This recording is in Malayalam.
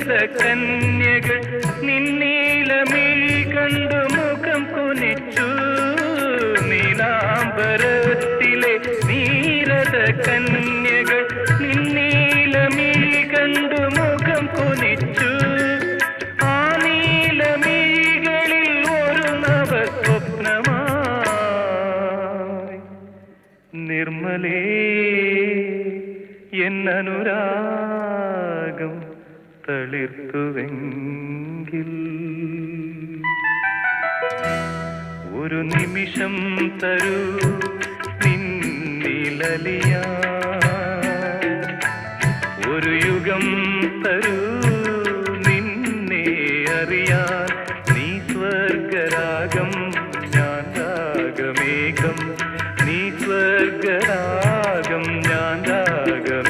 നീരത കന്യകൾ നിന്നീലമിഴി കണ്ടു മുഖം കുനിച്ചു. നീലാംബരത്തിലെ നീരത കന്യകൾ നിന്നീലമിഴി കണ്ടു മുഖം കുനിച്ചു. ആ നീലമിഴികളിൽ ഒരു നവസ്വപ്നമായി നിർമ്മലേ എന്നനുരാഗം തളിർത്തുവെങ്കിൽ ഒരു നിമിഷം തരൂ നിന്നിലലിയാൻ, ഒരു യുഗം തരൂ